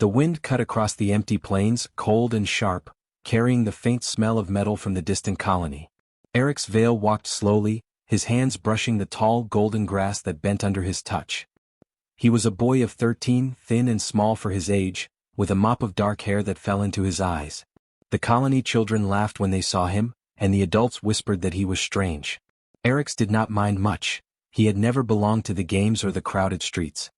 The wind cut across the empty plains, cold and sharp, carrying the faint smell of metal from the distant colony. Eric's Vale walked slowly, his hands brushing the tall golden grass that bent under his touch. He was a boy of 13, thin and small for his age, with a mop of dark hair that fell into his eyes. The colony children laughed when they saw him, and the adults whispered that he was strange. Eric's did not mind much. He had never belonged to the games or the crowded streets.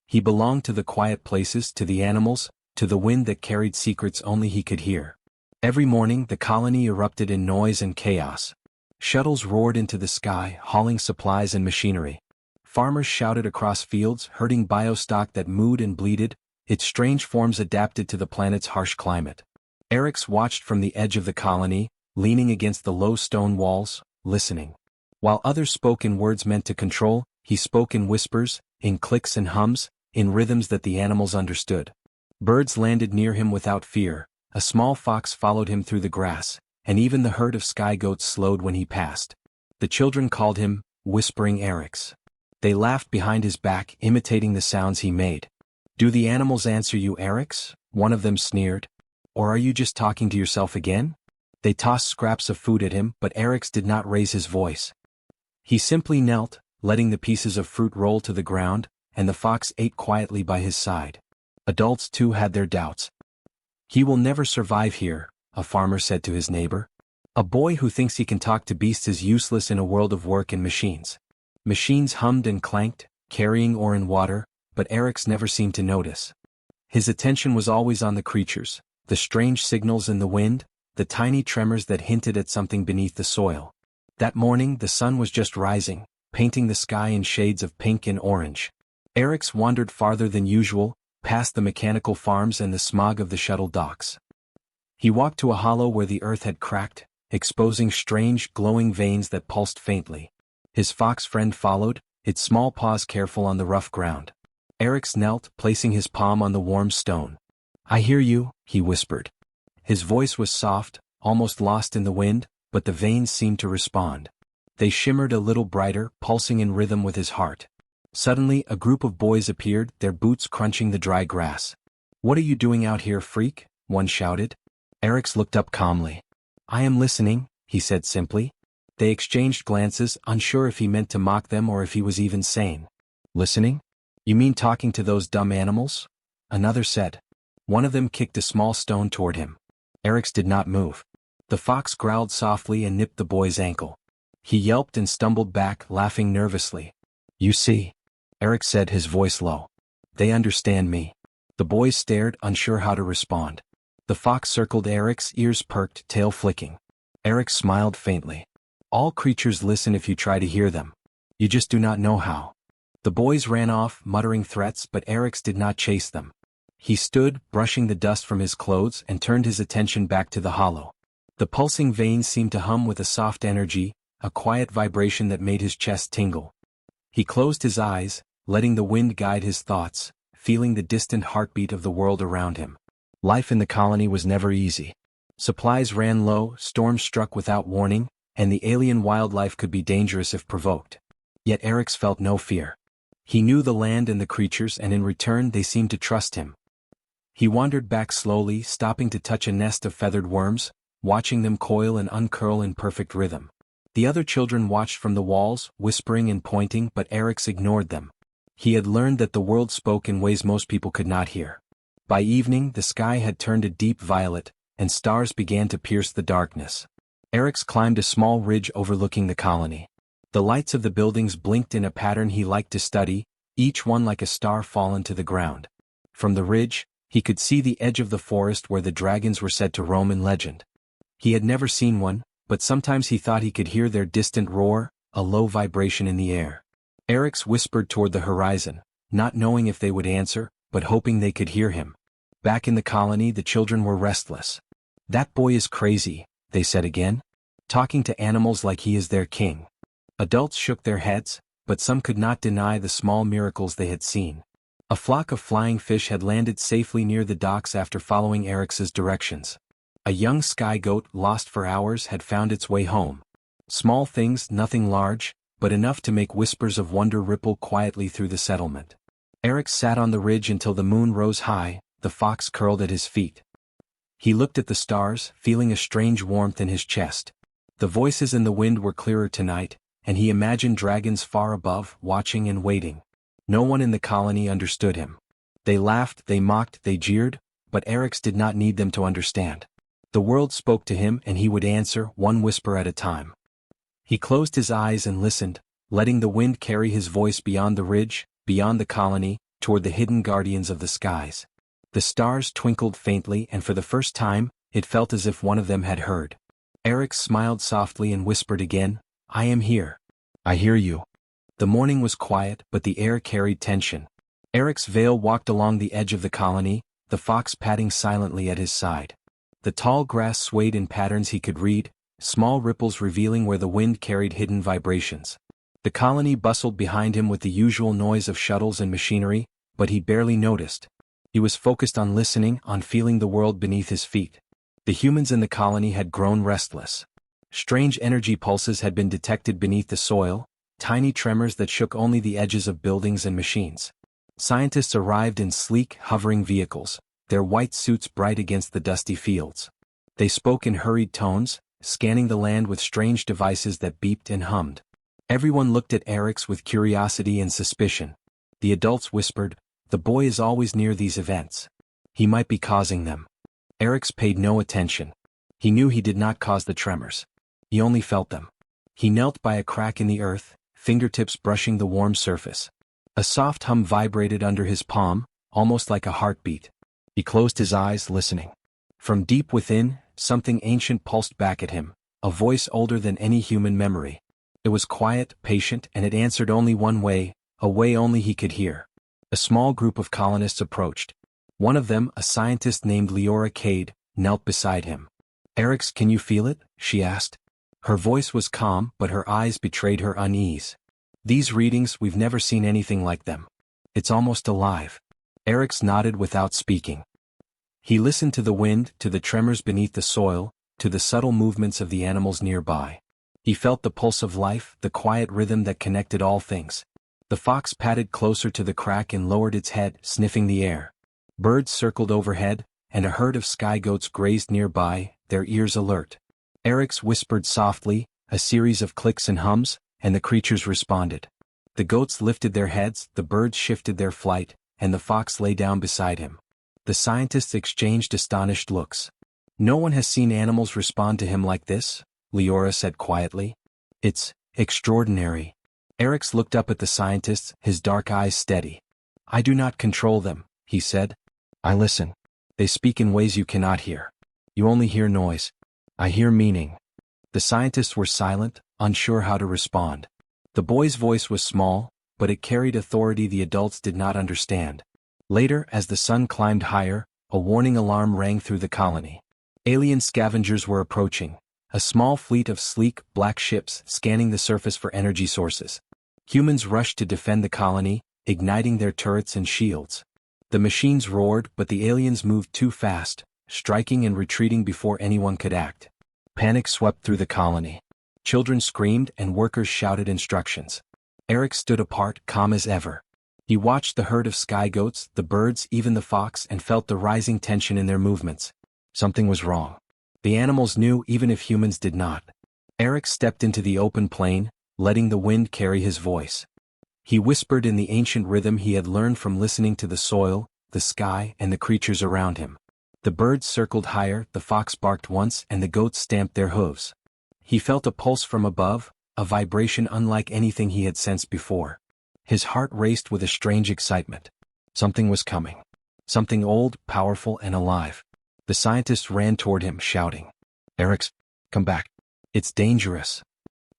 He belonged to the quiet places, to the animals, to the wind that carried secrets only he could hear. Every morning the colony erupted in noise and chaos. Shuttles roared into the sky, hauling supplies and machinery. Farmers shouted across fields, herding biostock that mooed and bleated, its strange forms adapted to the planet's harsh climate. Eric's watched from the edge of the colony, leaning against the low stone walls, listening. While others spoke in words meant to control, he spoke in whispers, in clicks and hums, in rhythms that the animals understood. Birds landed near him without fear, a small fox followed him through the grass, and even the herd of sky goats slowed when he passed. The children called him, Whispering Eric's. They laughed behind his back, imitating the sounds he made. "Do the animals answer you, Eric's?" one of them sneered. "Or are you just talking to yourself again?" They tossed scraps of food at him, but Eric's did not raise his voice. He simply knelt, letting the pieces of fruit roll to the ground, and the fox ate quietly by his side. Adults too had their doubts. "He will never survive here," a farmer said to his neighbor. "A boy who thinks he can talk to beasts is useless in a world of work and machines." Machines hummed and clanked, carrying ore and water, but Eric's never seemed to notice. His attention was always on the creatures, the strange signals in the wind, the tiny tremors that hinted at something beneath the soil. That morning the sun was just rising, painting the sky in shades of pink and orange. Eric's wandered farther than usual, past the mechanical farms and the smog of the shuttle docks. He walked to a hollow where the earth had cracked, exposing strange, glowing veins that pulsed faintly. His fox friend followed, its small paws careful on the rough ground. Eric's knelt, placing his palm on the warm stone. "I hear you," he whispered. His voice was soft, almost lost in the wind, but the veins seemed to respond. They shimmered a little brighter, pulsing in rhythm with his heart. Suddenly a group of boys appeared, their boots crunching the dry grass. "What are you doing out here, freak?" one shouted. Eric's looked up calmly. "I am listening," he said simply. They exchanged glances, unsure if he meant to mock them or if he was even sane. "Listening? You mean talking to those dumb animals?" another said. One of them kicked a small stone toward him. Eric's did not move. The fox growled softly and nipped the boy's ankle. He yelped and stumbled back, laughing nervously. "You see," Eric said, his voice low. "They understand me." The boys stared, unsure how to respond. The fox circled Eric's, ears perked, tail flicking. Eric smiled faintly. "All creatures listen if you try to hear them. You just do not know how." The boys ran off, muttering threats, but Eric's did not chase them. He stood, brushing the dust from his clothes, and turned his attention back to the hollow. The pulsing veins seemed to hum with a soft energy, a quiet vibration that made his chest tingle. He closed his eyes, letting the wind guide his thoughts, feeling the distant heartbeat of the world around him. Life in the colony was never easy. Supplies ran low, storms struck without warning, and the alien wildlife could be dangerous if provoked. Yet Eric's felt no fear. He knew the land and the creatures, and in return they seemed to trust him. He wandered back slowly, stopping to touch a nest of feathered worms, watching them coil and uncurl in perfect rhythm. The other children watched from the walls, whispering and pointing, but Eric's ignored them. He had learned that the world spoke in ways most people could not hear. By evening the sky had turned a deep violet, and stars began to pierce the darkness. Eric's climbed a small ridge overlooking the colony. The lights of the buildings blinked in a pattern he liked to study, each one like a star fallen to the ground. From the ridge, he could see the edge of the forest where the dragons were said to roam in legend. He had never seen one, but sometimes he thought he could hear their distant roar, a low vibration in the air. Eric's whispered toward the horizon, not knowing if they would answer, but hoping they could hear him. Back in the colony the children were restless. "That boy is crazy," they said again. "Talking to animals like he is their king." Adults shook their heads, but some could not deny the small miracles they had seen. A flock of flying fish had landed safely near the docks after following Eric's directions. A young sky goat, lost for hours, had found its way home. Small things, nothing large, but enough to make whispers of wonder ripple quietly through the settlement. Eric sat on the ridge until the moon rose high, the fox curled at his feet. He looked at the stars, feeling a strange warmth in his chest. The voices in the wind were clearer tonight, and he imagined dragons far above, watching and waiting. No one in the colony understood him. They laughed, they mocked, they jeered, but Eryx did not need them to understand. The world spoke to him and he would answer, one whisper at a time. He closed his eyes and listened, letting the wind carry his voice beyond the ridge, beyond the colony, toward the hidden guardians of the skies. The stars twinkled faintly, and for the first time, it felt as if one of them had heard. Eryx smiled softly and whispered again, "I am here. I hear you." The morning was quiet, but the air carried tension. Eryx Vale walked along the edge of the colony, the fox padding silently at his side. The tall grass swayed in patterns he could read, small ripples revealing where the wind carried hidden vibrations. The colony bustled behind him with the usual noise of shuttles and machinery, but he barely noticed. He was focused on listening, on feeling the world beneath his feet. The humans in the colony had grown restless. Strange energy pulses had been detected beneath the soil, tiny tremors that shook only the edges of buildings and machines. Scientists arrived in sleek, hovering vehicles, their white suits bright against the dusty fields. They spoke in hurried tones, scanning the land with strange devices that beeped and hummed. Everyone looked at Eryx with curiosity and suspicion. The adults whispered, "The boy is always near these events. He might be causing them." Eryx paid no attention. He knew he did not cause the tremors. He only felt them. He knelt by a crack in the earth, fingertips brushing the warm surface. A soft hum vibrated under his palm, almost like a heartbeat. He closed his eyes, listening. From deep within, something ancient pulsed back at him, a voice older than any human memory. It was quiet, patient, and it answered only one way, a way only he could hear. A small group of colonists approached. One of them, a scientist named Leora Cade, knelt beside him. "Eryx, can you feel it?" she asked. Her voice was calm, but her eyes betrayed her unease. "These readings, we've never seen anything like them. It's almost alive." Eryx nodded without speaking. He listened to the wind, to the tremors beneath the soil, to the subtle movements of the animals nearby. He felt the pulse of life, the quiet rhythm that connected all things. The fox padded closer to the crack and lowered its head, sniffing the air. Birds circled overhead, and a herd of sky goats grazed nearby, their ears alert. Eryx whispered softly, a series of clicks and hums, and the creatures responded. The goats lifted their heads, the birds shifted their flight, and the fox lay down beside him. The scientists exchanged astonished looks. "No one has seen animals respond to him like this," Leora said quietly. "It's extraordinary." Eryx looked up at the scientists, his dark eyes steady. "I do not control them," he said. "I listen. They speak in ways you cannot hear. You only hear noise. I hear meaning." The scientists were silent, unsure how to respond. The boy's voice was small, but it carried authority the adults did not understand. Later, as the sun climbed higher, a warning alarm rang through the colony. Alien scavengers were approaching, a small fleet of sleek, black ships scanning the surface for energy sources. Humans rushed to defend the colony, igniting their turrets and shields. The machines roared, but the aliens moved too fast, striking and retreating before anyone could act. Panic swept through the colony. Children screamed and workers shouted instructions. Eryx stood apart, calm as ever. He watched the herd of sky goats, the birds, even the fox, and felt the rising tension in their movements. Something was wrong. The animals knew even if humans did not. Eryx stepped into the open plain, letting the wind carry his voice. He whispered in the ancient rhythm he had learned from listening to the soil, the sky, and the creatures around him. The birds circled higher, the fox barked once, and the goats stamped their hooves. He felt a pulse from above, a vibration unlike anything he had sensed before. His heart raced with a strange excitement. Something was coming. Something old, powerful, and alive. The scientists ran toward him, shouting, "Eryx, come back. It's dangerous."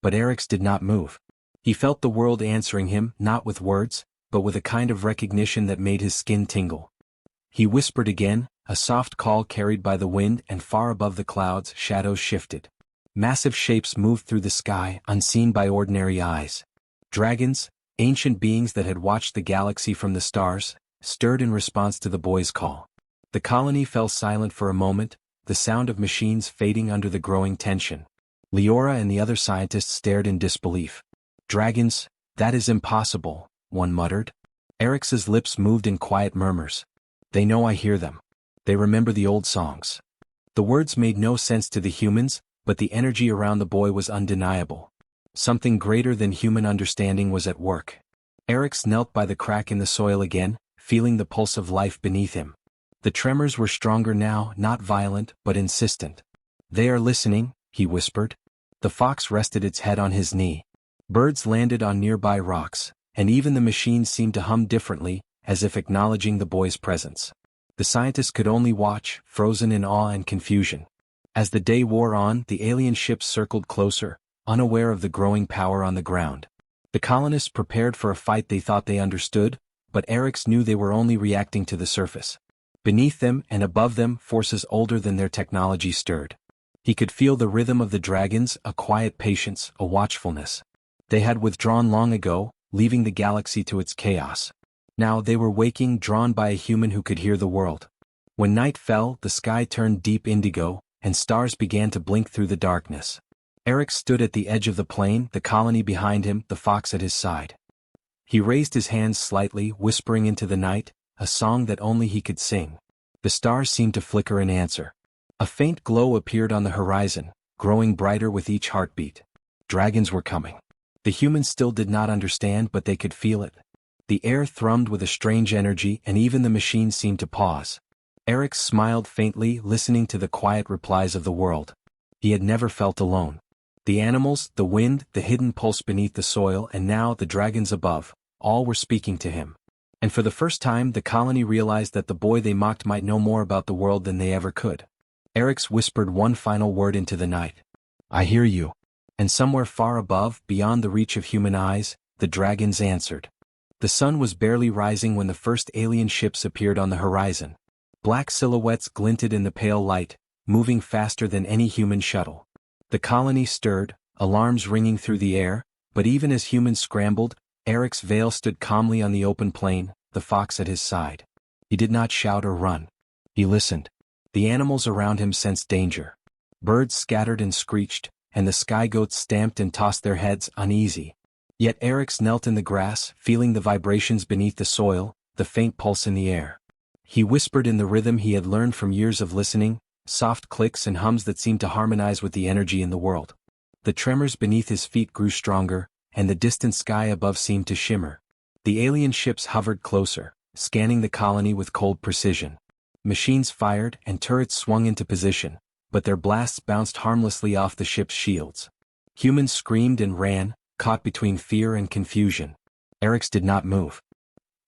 But Eryx did not move. He felt the world answering him, not with words, but with a kind of recognition that made his skin tingle. He whispered again, a soft call carried by the wind, and far above the clouds, shadows shifted. Massive shapes moved through the sky, unseen by ordinary eyes. Dragons, ancient beings that had watched the galaxy from the stars, stirred in response to the boy's call. The colony fell silent for a moment, the sound of machines fading under the growing tension. Leora and the other scientists stared in disbelief. "Dragons, that is impossible," one muttered. Eryx's lips moved in quiet murmurs. They know I hear them. They remember the old songs. The words made no sense to the humans, but the energy around the boy was undeniable. Something greater than human understanding was at work. Eryx knelt by the crack in the soil again, feeling the pulse of life beneath him. The tremors were stronger now, not violent, but insistent. They are listening, he whispered. The fox rested its head on his knee. Birds landed on nearby rocks, and even the machines seemed to hum differently, as if acknowledging the boy's presence. The scientists could only watch, frozen in awe and confusion. As the day wore on, the alien ships circled closer, unaware of the growing power on the ground. The colonists prepared for a fight they thought they understood, but Eryx knew they were only reacting to the surface. Beneath them and above them, forces older than their technology stirred. He could feel the rhythm of the dragons, a quiet patience, a watchfulness. They had withdrawn long ago, leaving the galaxy to its chaos. Now they were waking, drawn by a human who could hear the world. When night fell, the sky turned deep indigo, and stars began to blink through the darkness. Eryx stood at the edge of the plain, the colony behind him, the fox at his side. He raised his hands slightly, whispering into the night, a song that only he could sing. The stars seemed to flicker in answer. A faint glow appeared on the horizon, growing brighter with each heartbeat. Dragons were coming. The humans still did not understand, but they could feel it. The air thrummed with a strange energy, and even the machines seemed to pause. Eryx smiled faintly, listening to the quiet replies of the world. He had never felt alone. The animals, the wind, the hidden pulse beneath the soil, and now the dragons above, all were speaking to him. And for the first time, the colony realized that the boy they mocked might know more about the world than they ever could. Eryx whispered one final word into the night. I hear you. And somewhere far above, beyond the reach of human eyes, the dragons answered. The sun was barely rising when the first alien ships appeared on the horizon. Black silhouettes glinted in the pale light, moving faster than any human shuttle. The colony stirred, alarms ringing through the air, but even as humans scrambled, Eryx Vale stood calmly on the open plain, the fox at his side. He did not shout or run. He listened. The animals around him sensed danger. Birds scattered and screeched, and the sky goats stamped and tossed their heads, uneasy. Yet Eryx knelt in the grass, feeling the vibrations beneath the soil, the faint pulse in the air. He whispered in the rhythm he had learned from years of listening, soft clicks and hums that seemed to harmonize with the energy in the world. The tremors beneath his feet grew stronger, and the distant sky above seemed to shimmer. The alien ships hovered closer, scanning the colony with cold precision. Machines fired and turrets swung into position, but their blasts bounced harmlessly off the ship's shields. Humans screamed and ran, caught between fear and confusion. Eryx did not move.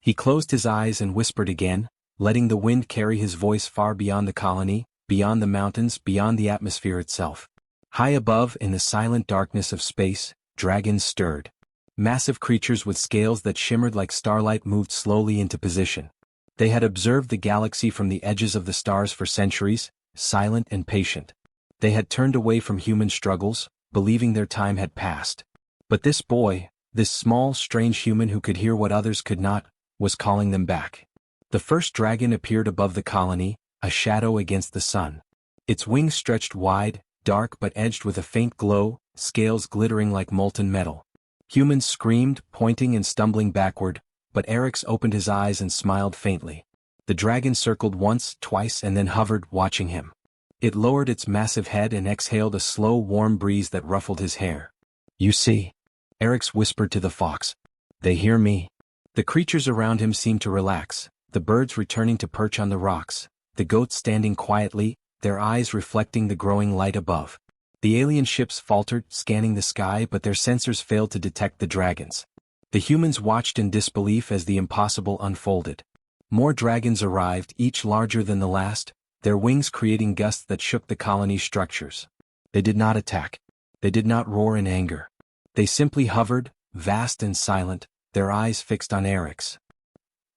He closed his eyes and whispered again, letting the wind carry his voice far beyond the colony, beyond the mountains, beyond the atmosphere itself. High above, in the silent darkness of space, dragons stirred. Massive creatures with scales that shimmered like starlight moved slowly into position. They had observed the galaxy from the edges of the stars for centuries, silent and patient. They had turned away from human struggles, believing their time had passed. But this boy, this small, strange human who could hear what others could not, was calling them back. The first dragon appeared above the colony, a shadow against the sun. Its wings stretched wide, dark but edged with a faint glow, scales glittering like molten metal. Humans screamed, pointing and stumbling backward, but Eryx opened his eyes and smiled faintly. The dragon circled once, twice, and then hovered, watching him. It lowered its massive head and exhaled a slow, warm breeze that ruffled his hair. You see? Eryx whispered to the fox. They hear me. The creatures around him seemed to relax, the birds returning to perch on the rocks, the goats standing quietly, their eyes reflecting the growing light above. The alien ships faltered, scanning the sky, but their sensors failed to detect the dragons. The humans watched in disbelief as the impossible unfolded. More dragons arrived, each larger than the last, their wings creating gusts that shook the colony's structures. They did not attack. They did not roar in anger. They simply hovered, vast and silent, their eyes fixed on Eryx.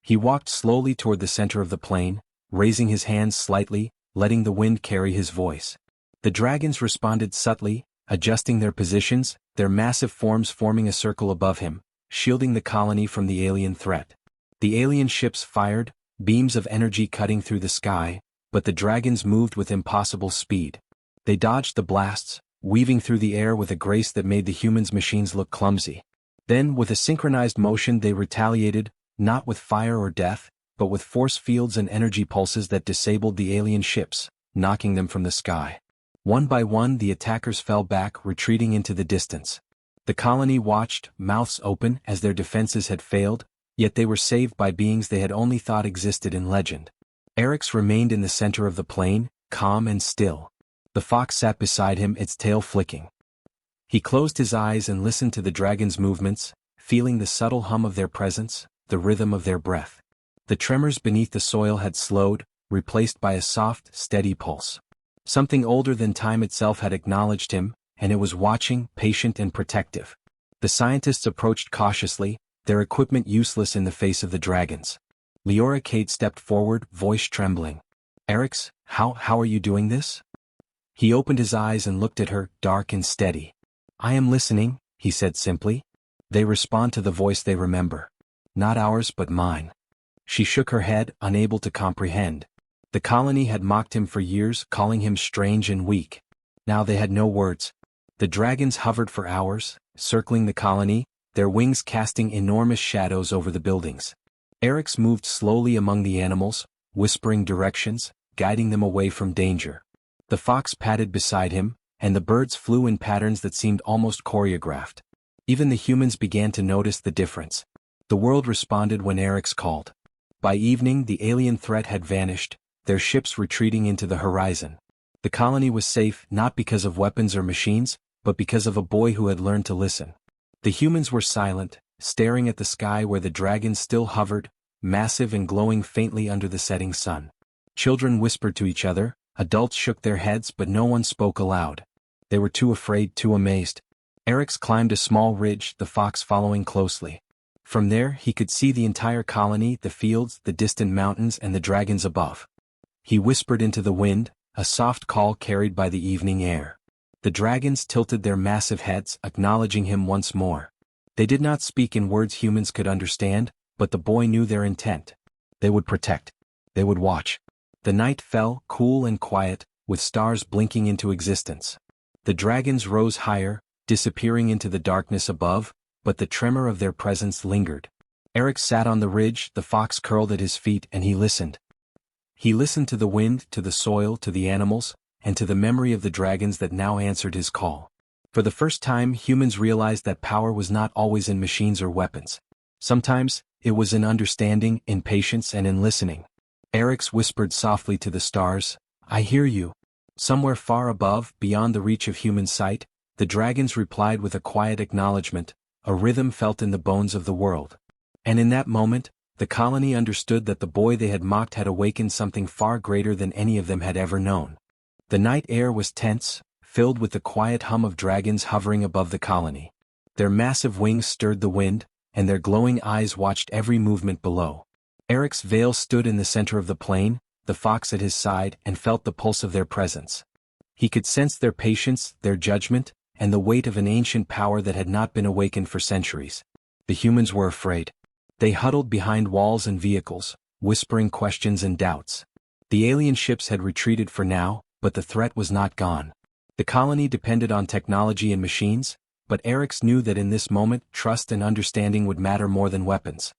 He walked slowly toward the center of the plain, raising his hands slightly, letting the wind carry his voice. The dragons responded subtly, adjusting their positions, their massive forms forming a circle above him, shielding the colony from the alien threat. The alien ships fired, beams of energy cutting through the sky, but the dragons moved with impossible speed. They dodged the blasts, weaving through the air with a grace that made the humans' machines look clumsy. Then, with a synchronized motion, they retaliated, not with fire or death, but with force fields and energy pulses that disabled the alien ships, knocking them from the sky. One by one the attackers fell back, retreating into the distance. The colony watched, mouths open, as their defenses had failed, yet they were saved by beings they had only thought existed in legend. Eryx remained in the center of the plain, calm and still. The fox sat beside him, its tail flicking. He closed his eyes and listened to the dragon's movements, feeling the subtle hum of their presence, the rhythm of their breath. The tremors beneath the soil had slowed, replaced by a soft, steady pulse. Something older than time itself had acknowledged him, and it was watching, patient and protective. The scientists approached cautiously, their equipment useless in the face of the dragons. Leora Kate stepped forward, voice trembling. "Eryx, how are you doing this?" He opened his eyes and looked at her, dark and steady. "I am listening," he said simply. "They respond to the voice they remember. Not ours but mine." She shook her head, unable to comprehend. The colony had mocked him for years, calling him strange and weak. Now they had no words. The dragons hovered for hours, circling the colony, their wings casting enormous shadows over the buildings. Eryx moved slowly among the animals, whispering directions, guiding them away from danger. The fox padded beside him, and the birds flew in patterns that seemed almost choreographed. Even the humans began to notice the difference. The world responded when Eryx called. By evening the alien threat had vanished, their ships retreating into the horizon. The colony was safe not because of weapons or machines, but because of a boy who had learned to listen. The humans were silent, staring at the sky where the dragons still hovered, massive and glowing faintly under the setting sun. Children whispered to each other, adults shook their heads but no one spoke aloud. They were too afraid, too amazed. Eryx climbed a small ridge, the fox following closely. From there he could see the entire colony, the fields, the distant mountains and the dragons above. He whispered into the wind, a soft call carried by the evening air. The dragons tilted their massive heads, acknowledging him once more. They did not speak in words humans could understand, but the boy knew their intent. They would protect. They would watch. The night fell, cool and quiet, with stars blinking into existence. The dragons rose higher, disappearing into the darkness above, but the tremor of their presence lingered. Eryx sat on the ridge, the fox curled at his feet, and he listened. He listened to the wind, to the soil, to the animals, and to the memory of the dragons that now answered his call. For the first time humans realized that power was not always in machines or weapons. Sometimes, it was in understanding, in patience and in listening. Eryx whispered softly to the stars, "I hear you." Somewhere far above, beyond the reach of human sight, the dragons replied with a quiet acknowledgement, a rhythm felt in the bones of the world. And in that moment, the colony understood that the boy they had mocked had awakened something far greater than any of them had ever known. The night air was tense, filled with the quiet hum of dragons hovering above the colony. Their massive wings stirred the wind, and their glowing eyes watched every movement below. Eryx Vale stood in the center of the plain, the fox at his side, and felt the pulse of their presence. He could sense their patience, their judgment, and the weight of an ancient power that had not been awakened for centuries. The humans were afraid. They huddled behind walls and vehicles, whispering questions and doubts. The alien ships had retreated for now, but the threat was not gone. The colony depended on technology and machines, but Eryx knew that in this moment trust and understanding would matter more than weapons.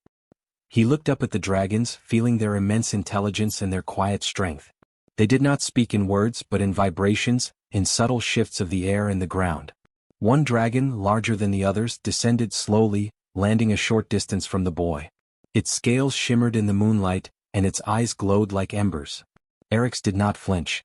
He looked up at the dragons, feeling their immense intelligence and their quiet strength. They did not speak in words but in vibrations, in subtle shifts of the air and the ground. One dragon, larger than the others, descended slowly, landing a short distance from the boy. Its scales shimmered in the moonlight, and its eyes glowed like embers. Eryx did not flinch.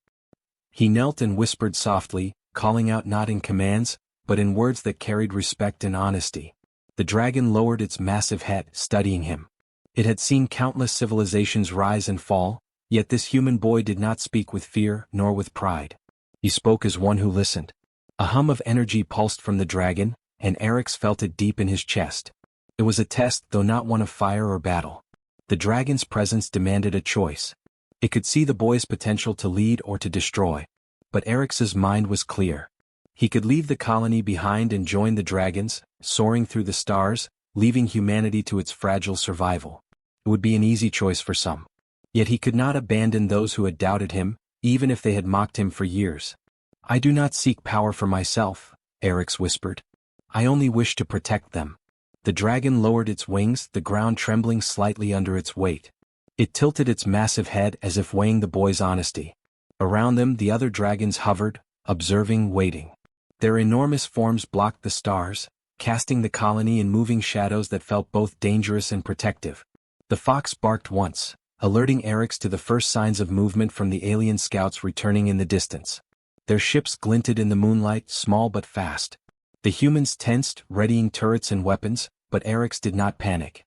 He knelt and whispered softly, calling out not in commands, but in words that carried respect and honesty. The dragon lowered its massive head, studying him. It had seen countless civilizations rise and fall, yet this human boy did not speak with fear nor with pride. He spoke as one who listened. A hum of energy pulsed from the dragon, and Eryx felt it deep in his chest. It was a test, though not one of fire or battle. The dragon's presence demanded a choice. It could see the boy's potential to lead or to destroy. But Eryx's mind was clear. He could leave the colony behind and join the dragons, soaring through the stars, leaving humanity to its fragile survival. It would be an easy choice for some. Yet he could not abandon those who had doubted him, even if they had mocked him for years. "I do not seek power for myself," Eryx whispered. "I only wish to protect them." The dragon lowered its wings, the ground trembling slightly under its weight. It tilted its massive head as if weighing the boy's honesty. Around them the other dragons hovered, observing, waiting. Their enormous forms blocked the stars, casting the colony in moving shadows that felt both dangerous and protective. The fox barked once, alerting Eryx to the first signs of movement from the alien scouts returning in the distance. Their ships glinted in the moonlight, small but fast. The humans tensed, readying turrets and weapons, but Eryx did not panic.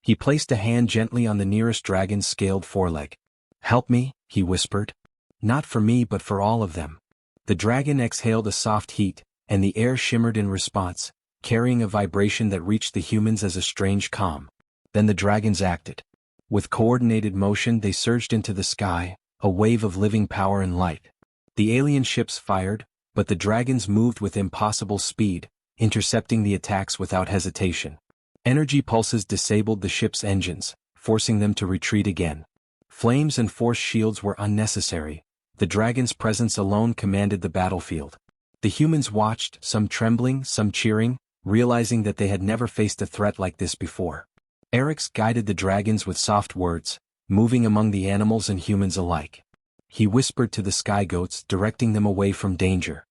He placed a hand gently on the nearest dragon's scaled foreleg. "Help me," he whispered. "Not for me but for all of them." The dragon exhaled a soft heat, and the air shimmered in response, carrying a vibration that reached the humans as a strange calm. Then the dragons acted. With coordinated motion they surged into the sky, a wave of living power and light. The alien ships fired, but the dragons moved with impossible speed, intercepting the attacks without hesitation. Energy pulses disabled the ship's engines, forcing them to retreat again. Flames and force shields were unnecessary. The dragon's presence alone commanded the battlefield. The humans watched, some trembling, some cheering, realizing that they had never faced a threat like this before. Eryx guided the dragons with soft words, moving among the animals and humans alike. He whispered to the sky goats, directing them away from danger.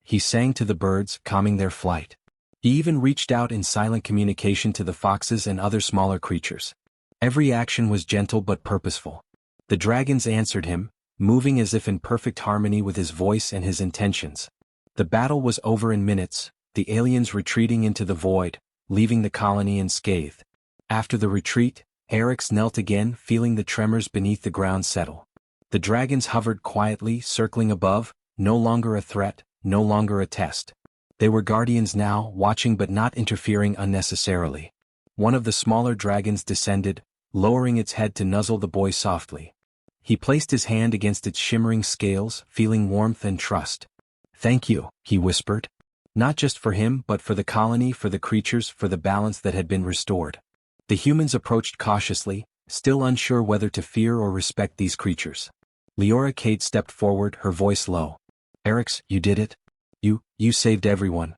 He sang to the birds, calming their flight. He even reached out in silent communication to the foxes and other smaller creatures. Every action was gentle but purposeful. The dragons answered him, moving as if in perfect harmony with his voice and his intentions. The battle was over in minutes, the aliens retreating into the void, leaving the colony unscathed. After the retreat, Eryx knelt again, feeling the tremors beneath the ground settle. The dragons hovered quietly, circling above, no longer a threat, no longer a test. They were guardians now, watching but not interfering unnecessarily. One of the smaller dragons descended, lowering its head to nuzzle the boy softly. He placed his hand against its shimmering scales, feeling warmth and trust. "Thank you," he whispered. Not just for him but for the colony, for the creatures, for the balance that had been restored. The humans approached cautiously, still unsure whether to fear or respect these creatures. Leora Kate stepped forward, her voice low. "Eryx, you did it? You saved everyone."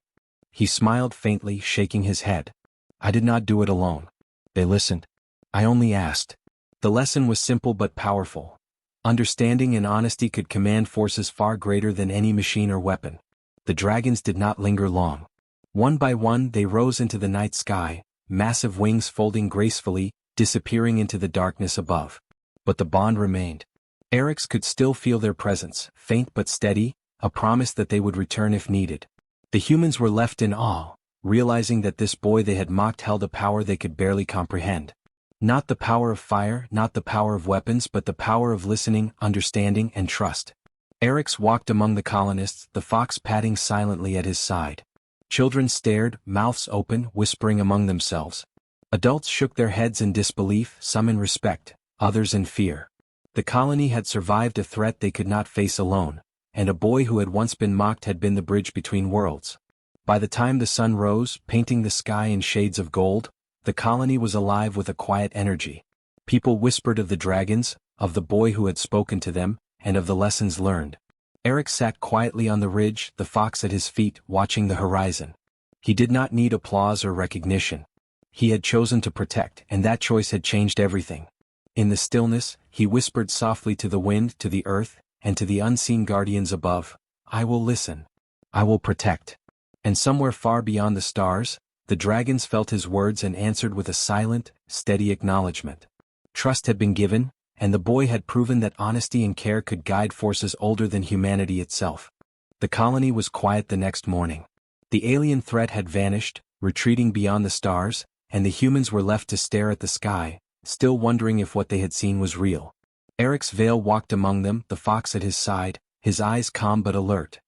He smiled faintly, shaking his head. "I did not do it alone. They listened. I only asked." The lesson was simple but powerful. Understanding and honesty could command forces far greater than any machine or weapon. The dragons did not linger long. One by one they rose into the night sky, massive wings folding gracefully, disappearing into the darkness above. But the bond remained. Eryx could still feel their presence, faint but steady, a promise that they would return if needed. The humans were left in awe, realizing that this boy they had mocked held a power they could barely comprehend. Not the power of fire, not the power of weapons, but the power of listening, understanding, and trust. Eryx walked among the colonists, the fox padding silently at his side. Children stared, mouths open, whispering among themselves. Adults shook their heads in disbelief, some in respect, others in fear. The colony had survived a threat they could not face alone, and a boy who had once been mocked had been the bridge between worlds. By the time the sun rose, painting the sky in shades of gold, the colony was alive with a quiet energy. People whispered of the dragons, of the boy who had spoken to them, and of the lessons learned. Eryx sat quietly on the ridge, the fox at his feet, watching the horizon. He did not need applause or recognition. He had chosen to protect, and that choice had changed everything. In the stillness, he whispered softly to the wind, to the earth, and to the unseen guardians above, "I will listen. I will protect." And somewhere far beyond the stars, the dragons felt his words and answered with a silent, steady acknowledgement. Trust had been given, and the boy had proven that honesty and care could guide forces older than humanity itself. The colony was quiet the next morning. The alien threat had vanished, retreating beyond the stars, and the humans were left to stare at the sky, still wondering if what they had seen was real. Eryx Vale walked among them, the fox at his side, his eyes calm but alert.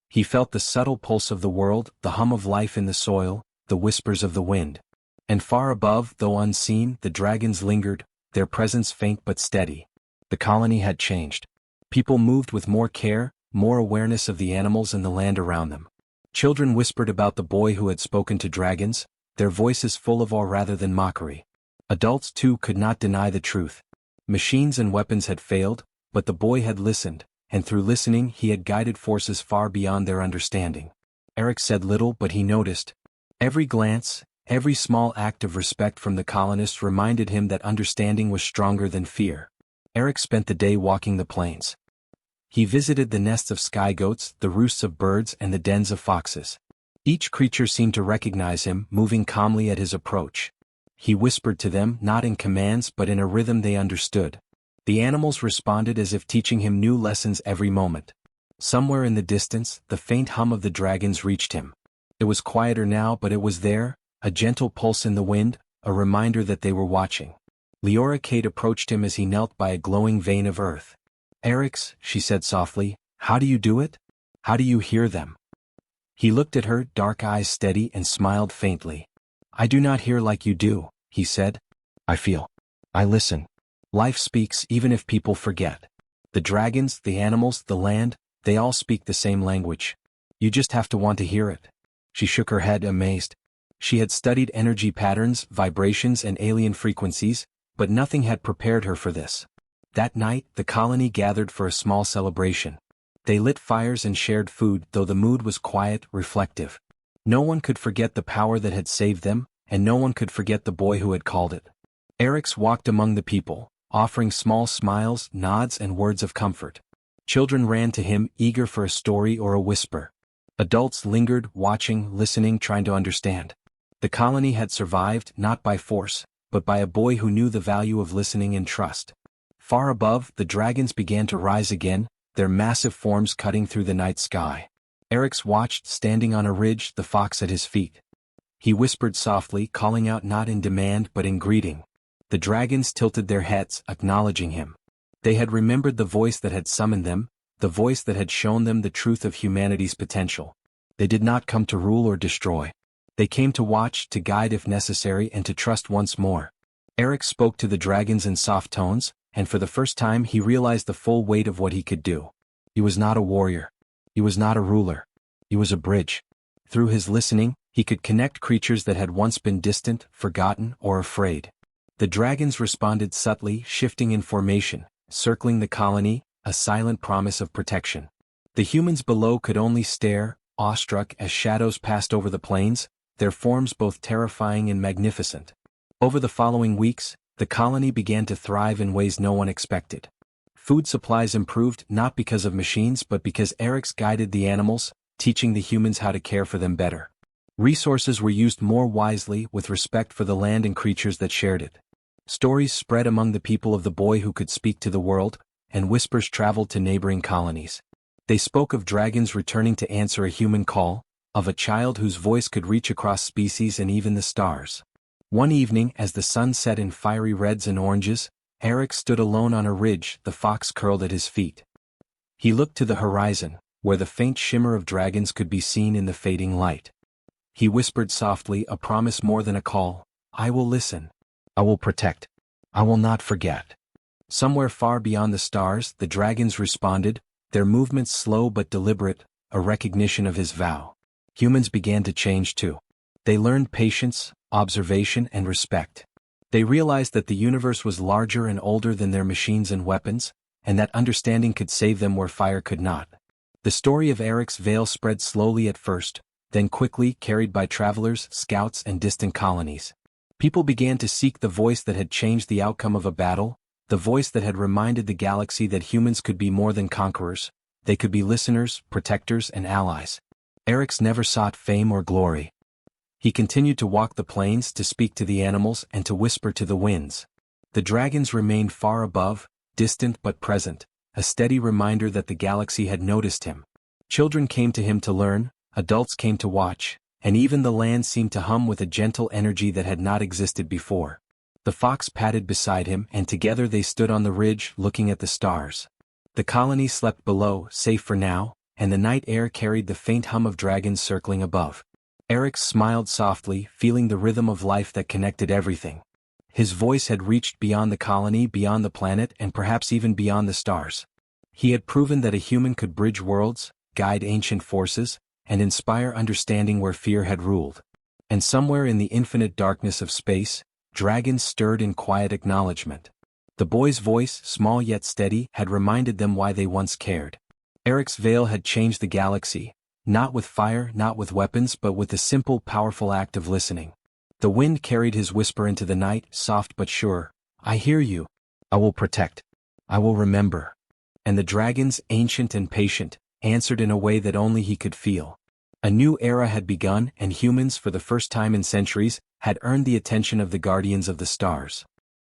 He felt the subtle pulse of the world, the hum of life in the soil, the whispers of the wind. And far above, though unseen, the dragons lingered, their presence faint but steady. The colony had changed. People moved with more care, more awareness of the animals and the land around them. Children whispered about the boy who had spoken to dragons, their voices full of awe rather than mockery. Adults too could not deny the truth. Machines and weapons had failed, but the boy had listened, and through listening he had guided forces far beyond their understanding. Eryx said little but he noticed. Every glance, Every small act of respect from the colonists reminded him that understanding was stronger than fear. Eric spent the day walking the plains. He visited the nests of sky goats, the roosts of birds, and the dens of foxes. Each creature seemed to recognize him, moving calmly at his approach. He whispered to them, not in commands but in a rhythm they understood. The animals responded as if teaching him new lessons every moment. Somewhere in the distance, the faint hum of the dragons reached him. It was quieter now, but it was there, a gentle pulse in the wind, a reminder that they were watching. Leora Kate approached him as he knelt by a glowing vein of earth. "Eric's," she said softly, "how do you do it? How do you hear them?" He looked at her, dark eyes steady, and smiled faintly. "I do not hear like you do," he said. "I feel. I listen. Life speaks even if people forget. The dragons, the animals, the land, they all speak the same language. You just have to want to hear it." She shook her head, amazed. She had studied energy patterns, vibrations, and alien frequencies, but nothing had prepared her for this. That night, the colony gathered for a small celebration. They lit fires and shared food, though the mood was quiet, reflective. No one could forget the power that had saved them, and no one could forget the boy who had called it. Eric's walked among the people, offering small smiles, nods, and words of comfort. Children ran to him, eager for a story or a whisper. Adults lingered, watching, listening, trying to understand. The colony had survived, not by force, but by a boy who knew the value of listening and trust. Far above, the dragons began to rise again, their massive forms cutting through the night sky. Eric's watched, standing on a ridge, the fox at his feet. He whispered softly, calling out not in demand but in greeting. The dragons tilted their heads, acknowledging him. They had remembered the voice that had summoned them, the voice that had shown them the truth of humanity's potential. They did not come to rule or destroy. They came to watch, to guide if necessary, and to trust once more. Eric spoke to the dragons in soft tones, and for the first time he realized the full weight of what he could do. He was not a warrior. He was not a ruler. He was a bridge. Through his listening, he could connect creatures that had once been distant, forgotten, or afraid. The dragons responded subtly, shifting in formation, circling the colony, a silent promise of protection. The humans below could only stare, awestruck, as shadows passed over the plains, their forms both terrifying and magnificent. Over the following weeks, the colony began to thrive in ways no one expected. Food supplies improved not because of machines but because Eric's guided the animals, teaching the humans how to care for them better. Resources were used more wisely, with respect for the land and creatures that shared it. Stories spread among the people of the boy who could speak to the world, and whispers traveled to neighboring colonies. They spoke of dragons returning to answer a human call, of a child whose voice could reach across species and even the stars. One evening, as the sun set in fiery reds and oranges, Eric stood alone on a ridge, the fox curled at his feet. He looked to the horizon, where the faint shimmer of dragons could be seen in the fading light. He whispered softly, a promise more than a call. "I will listen. I will protect. I will not forget." Somewhere far beyond the stars, the dragons responded, their movements slow but deliberate, a recognition of his vow. Humans began to change too. They learned patience, observation, and respect. They realized that the universe was larger and older than their machines and weapons, and that understanding could save them where fire could not. The story of Eric's Vale spread slowly at first, then quickly carried by travelers, scouts, and distant colonies. People began to seek the voice that had changed the outcome of a battle, the voice that had reminded the galaxy that humans could be more than conquerors, they could be listeners, protectors, and allies. Eric's never sought fame or glory. He continued to walk the plains, to speak to the animals, and to whisper to the winds. The dragons remained far above, distant but present, a steady reminder that the galaxy had noticed him. Children came to him to learn, adults came to watch, and even the land seemed to hum with a gentle energy that had not existed before. The fox padded beside him, and together they stood on the ridge, looking at the stars. The colony slept below, safe for now, and the night air carried the faint hum of dragons circling above. Eric smiled softly, feeling the rhythm of life that connected everything. His voice had reached beyond the colony, beyond the planet, and perhaps even beyond the stars. He had proven that a human could bridge worlds, guide ancient forces, and inspire understanding where fear had ruled. And somewhere in the infinite darkness of space, dragons stirred in quiet acknowledgement. The boy's voice, small yet steady, had reminded them why they once cared. Eric's Vale had changed the galaxy, not with fire, not with weapons, but with the simple, powerful act of listening. The wind carried his whisper into the night, soft but sure. I hear you. I will protect. I will remember. And the dragons, ancient and patient, answered in a way that only he could feel. A new era had begun, and humans, for the first time in centuries, had earned the attention of the guardians of the stars.